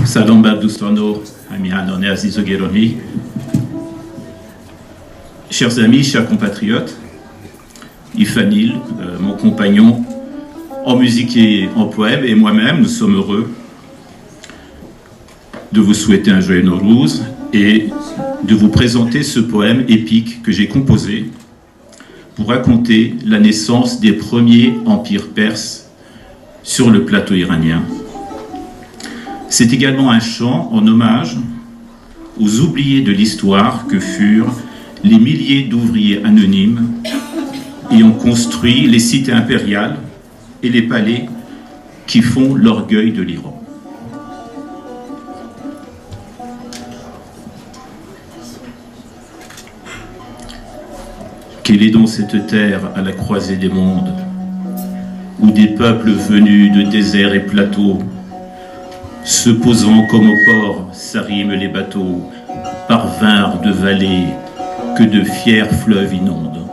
Salam Dostono, Amihanone Azizo Geroni. Chers amis, chers compatriotes, Ifanil, mon compagnon en musique et en poème, et moi-même, nous sommes heureux de vous souhaiter un joyeux Nowruz et de vous présenter ce poème épique que j'ai composé pour raconter la naissance des premiers empires perses sur le plateau iranien. C'est également un chant en hommage aux oubliés de l'histoire que furent les milliers d'ouvriers anonymes ayant construit les cités impériales et les palais qui font l'orgueil de l'Iran. Quelle est donc cette terre à la croisée des mondes, où des peuples venus de déserts et plateaux, se posant comme au port, s'arriment les bateaux, parvinrent de vallées que de fiers fleuves inondent.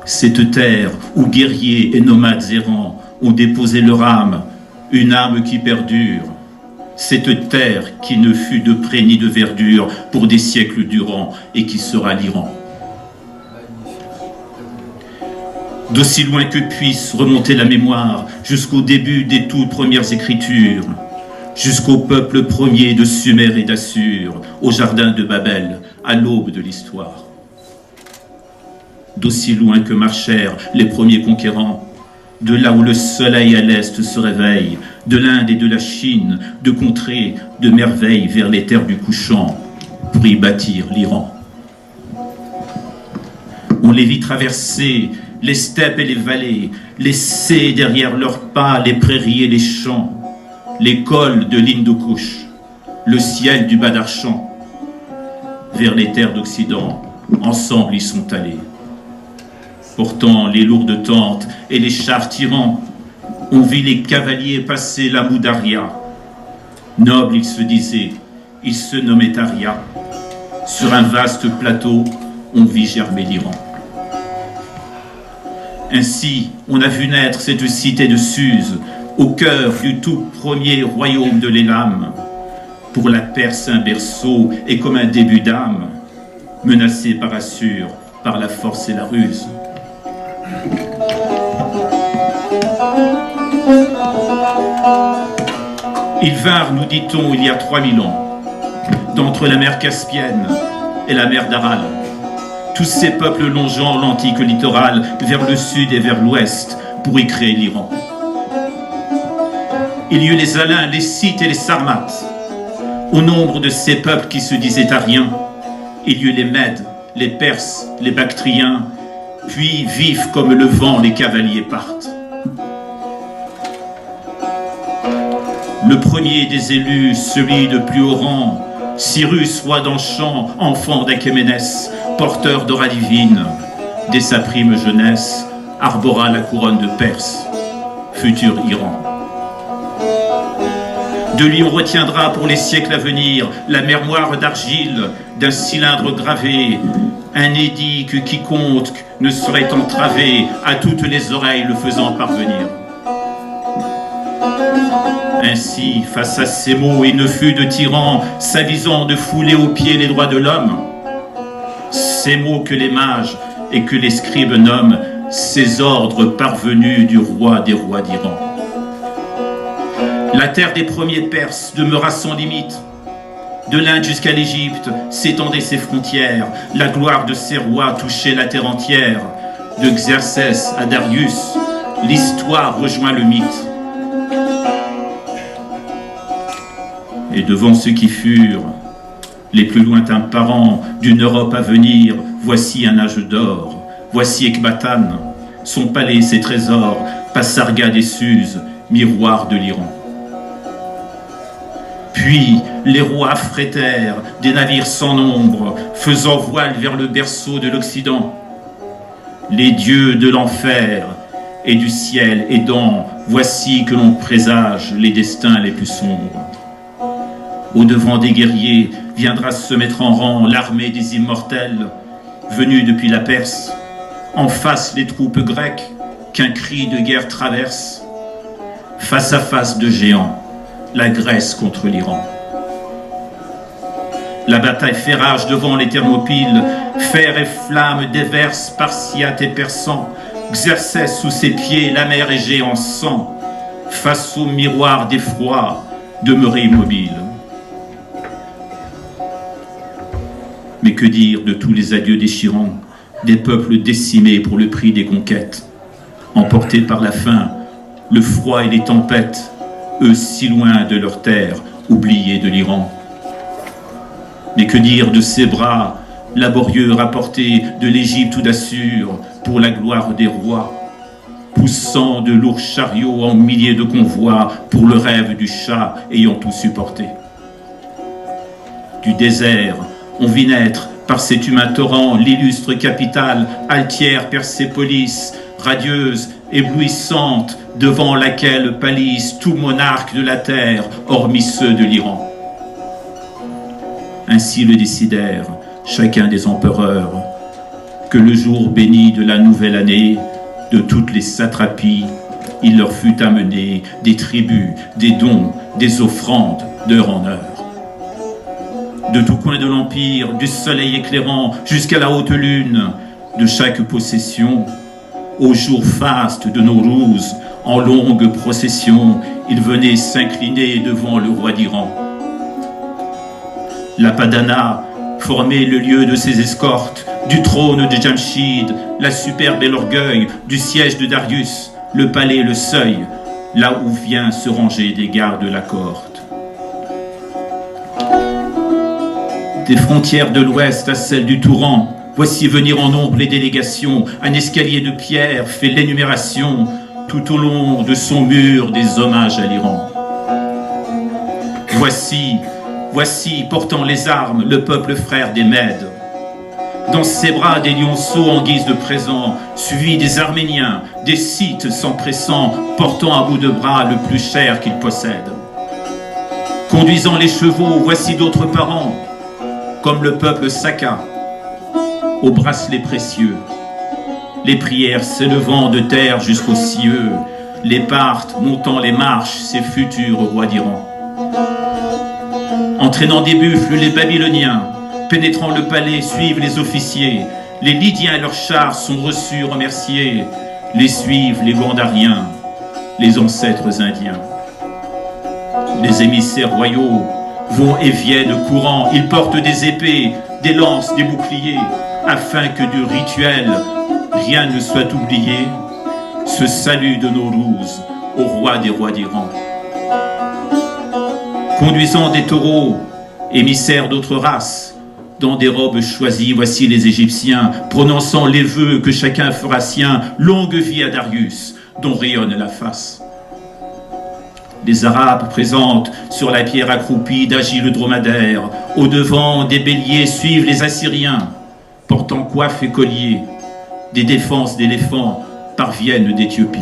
Cette terre où guerriers et nomades errants ont déposé leur âme, une âme qui perdure, cette terre qui ne fut de pré ni de verdure pour des siècles durant et qui sera l'Iran. D'aussi loin que puisse remonter la mémoire, jusqu'au début des toutes premières écritures, jusqu'au peuple premier de Sumer et d'Assur, au jardin de Babel, à l'aube de l'histoire. D'aussi loin que marchèrent les premiers conquérants, de là où le soleil à l'est se réveille, de l'Inde et de la Chine, de contrées, de merveilles vers les terres du couchant, pour y bâtir l'Iran. On les vit traverser les steppes et les vallées, laisser derrière leurs pas les prairies et les champs, les cols de l'Hindoukouche, le ciel du Badarchan. Vers les terres d'Occident, ensemble y sont allés. Portant les lourdes tentes et les chars tyrans, on vit les cavaliers passer la Moudaria. Nobles ils se disaient, ils se nommaient Aria. Sur un vaste plateau, on vit germer l'Iran. Ainsi, on a vu naître cette cité de Suse, au cœur du tout premier royaume de l'Élam. Pour la Perse, un berceau et comme un début d'âme, menacé par Assur, par la force et la ruse. Ils vinrent, nous dit-on, il y a 3000 ans, d'entre la mer Caspienne et la mer d'Aral. Tous ces peuples longeant l'antique littoral vers le sud et vers l'ouest pour y créer l'Iran. Il y eut les Alains, les Scythes et les Sarmates. Au nombre de ces peuples qui se disaient ariens, il y eut les Mèdes, les Perses, les Bactriens, puis vifs comme le vent les cavaliers partent. Le premier des élus, celui de plus haut rang, Cyrus, roi d'Enchamp, enfant d'Achéménès, porteur d'aura divine, dès sa prime jeunesse, arbora la couronne de Perse, futur Iran. De lui on retiendra pour les siècles à venir la mémoire d'argile d'un cylindre gravé, un édit que quiconque ne saurait entraver, à toutes les oreilles le faisant parvenir. Ainsi, face à ces mots, il ne fut de tyran s'avisant de fouler aux pieds les droits de l'homme. Ces mots que les mages et que les scribes nomment ces ordres parvenus du roi des rois d'Iran. La terre des premiers Perses demeura sans limite. De l'Inde jusqu'à l'Égypte s'étendaient ses frontières. La gloire de ses rois touchait la terre entière. De Xerxès à Darius, l'histoire rejoint le mythe. Et devant ceux qui furent les plus lointains parents d'une Europe à venir, voici un âge d'or, voici Ecbatane, son palais, ses trésors, Passargade et Suse, miroir de l'Iran. Puis les rois affrétèrent des navires sans nombre, faisant voile vers le berceau de l'Occident. Les dieux de l'enfer et du ciel aidant, voici que l'on présage les destins les plus sombres. Au devant des guerriers viendra se mettre en rang l'armée des immortels, venue depuis la Perse. En face les troupes grecques qu'un cri de guerre traverse. Face à face de géants, la Grèce contre l'Iran. La bataille fait rage devant les Thermopyles, fer et flamme déversent Spartiates et Persans, Xerxès sous ses pieds, la mer Égée en sang, face au miroir d'effroi, demeuré immobile. Mais que dire de tous les adieux déchirants, des peuples décimés pour le prix des conquêtes, emportés par la faim, le froid et les tempêtes, eux si loin de leur terre, oubliés de l'Iran. Mais que dire de ces bras laborieux rapportés de l'Égypte ou d'Assur pour la gloire des rois, poussant de lourds chariots en milliers de convois pour le rêve du chat ayant tout supporté. Du désert, on vit naître par cet humain torrent l'illustre capitale, altière Persépolis, radieuse, éblouissante, devant laquelle pâlissent tous monarques de la terre, hormis ceux de l'Iran. Ainsi le décidèrent chacun des empereurs, que le jour béni de la nouvelle année, de toutes les satrapies, il leur fut amené des tribus, des dons, des offrandes d'heure en heure. De tout coin de l'Empire, du soleil éclairant jusqu'à la haute lune, de chaque possession, au jour faste de Nowruz, en longue procession, ils venaient s'incliner devant le roi d'Iran. La Padana formait le lieu de ses escortes, du trône de Jamshid, la superbe et l'orgueil, du siège de Darius, le palais, le seuil, là où vient se ranger des gardes de la cohorte. Des frontières de l'Ouest à celles du Touran, voici venir en nombre les délégations, un escalier de pierre fait l'énumération, tout au long de son mur des hommages à l'Iran. Voici, portant les armes, le peuple frère des Mèdes. Dans ses bras, des lionceaux en guise de présent, suivis des Arméniens, des Scythes s'empressant, portant à bout de bras le plus cher qu'ils possèdent. Conduisant les chevaux, voici d'autres parents, comme le peuple Saka, aux bracelets précieux. Les prières s'élevant de terre jusqu'aux cieux, les Parthes montant les marches, ces futurs rois d'Iran. Entraînant des buffles, les Babyloniens, pénétrant le palais, suivent les officiers. Les Lydiens et leurs chars sont reçus, remerciés. Les suivent les Gandhariens, les ancêtres indiens. Les émissaires royaux vont et viennent courant. Ils portent des épées, des lances, des boucliers, afin que du rituel, rien ne soit oublié. Ce salut de Nowruz au roi des rois d'Iran. Conduisant des taureaux, émissaires d'autres races, dans des robes choisies, voici les Égyptiens, prononçant les vœux que chacun fera sien, longue vie à Darius, dont rayonne la face. Les Arabes présentent sur la pierre accroupie d'agiles dromadaires, au devant des béliers suivent les Assyriens, portant coiffe et colliers, des défenses d'éléphants parviennent d'Éthiopie.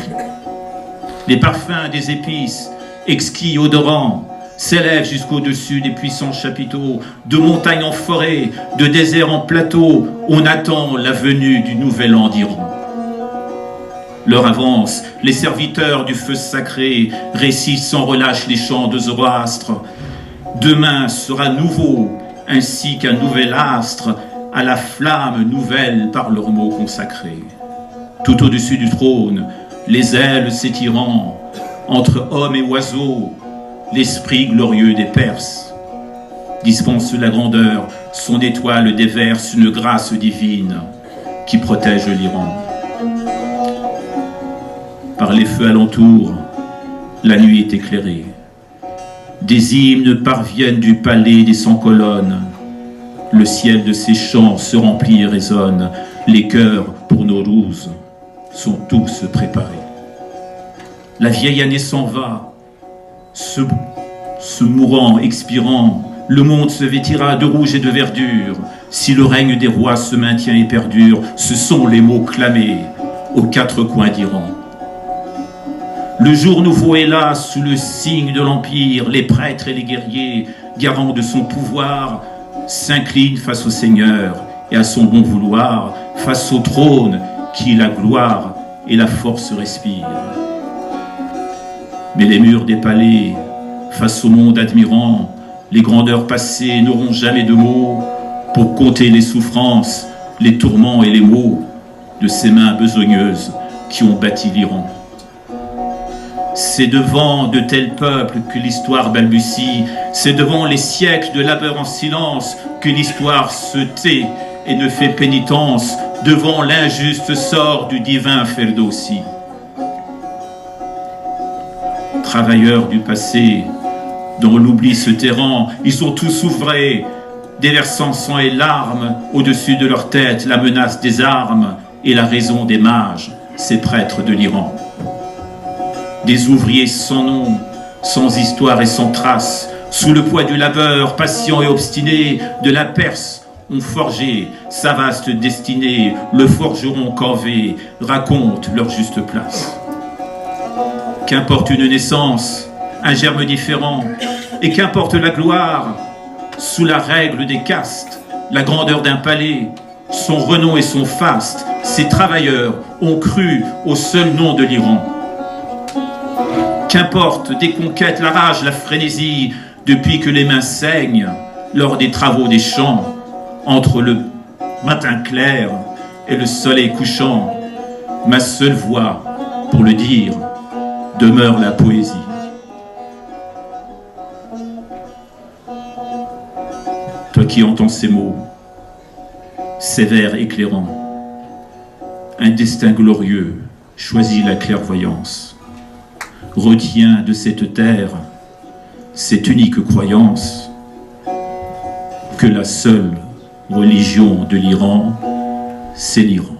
Les parfums des épices, exquis, odorants, s'élèvent jusqu'au-dessus des puissants chapiteaux, de montagnes en forêt, de déserts en plateau, on attend la venue du nouvel an d'Iran. Leur avance, les serviteurs du feu sacré récitent sans relâche les chants de Zoroastre. Demain sera nouveau, ainsi qu'un nouvel astre, à la flamme nouvelle par leurs mots consacrés. Tout au-dessus du trône, les ailes s'étirant, entre hommes et oiseaux, l'esprit glorieux des Perses dispense la grandeur, son étoile déverse une grâce divine qui protège l'Iran. Par les feux alentours, la nuit est éclairée. Des hymnes parviennent du palais des 100 colonnes. Le ciel de ces chants se remplit et résonne. Les chœurs pour Nowruz sont tous préparés. La vieille année s'en va. Se mourant, expirant, le monde se vêtira de rouge et de verdure. Si le règne des rois se maintient et perdure, ce sont les mots clamés aux quatre coins d'Iran. Le jour nouveau est là, sous le signe de l'Empire, les prêtres et les guerriers, garants de son pouvoir, s'inclinent face au Seigneur et à son bon vouloir, face au trône qui la gloire et la force respire. Mais les murs des palais face au monde admirant, les grandeurs passées n'auront jamais de mots pour compter les souffrances, les tourments et les maux de ces mains besogneuses qui ont bâti l'Iran. C'est devant de tels peuples que l'histoire balbutie, c'est devant les siècles de labeur en silence que l'histoire se tait et ne fait pénitence devant l'injuste sort du divin Ferdowsi. Travailleurs du passé, dans l'oubli se terrant, ils sont tous ouvrés, déversant sang et larmes au-dessus de leur tête la menace des armes et la raison des mages, ces prêtres de l'Iran. Des ouvriers sans nom, sans histoire et sans trace, sous le poids du labeur, patient et obstiné, de la Perse ont forgé sa vaste destinée. Le forgeron corvé raconte leur juste place. Qu'importe une naissance, un germe différent, et qu'importe la gloire, sous la règle des castes, la grandeur d'un palais, son renom et son faste, ces travailleurs ont cru au seul nom de l'Iran. Qu'importe des conquêtes, la rage, la frénésie, depuis que les mains saignent lors des travaux des champs, entre le matin clair et le soleil couchant, ma seule voix pour le dire demeure la poésie. Toi qui entends ces mots, ces vers éclairants, un destin glorieux choisit la clairvoyance. Retiens de cette terre cette unique croyance que la seule religion de l'Iran, c'est l'Iran.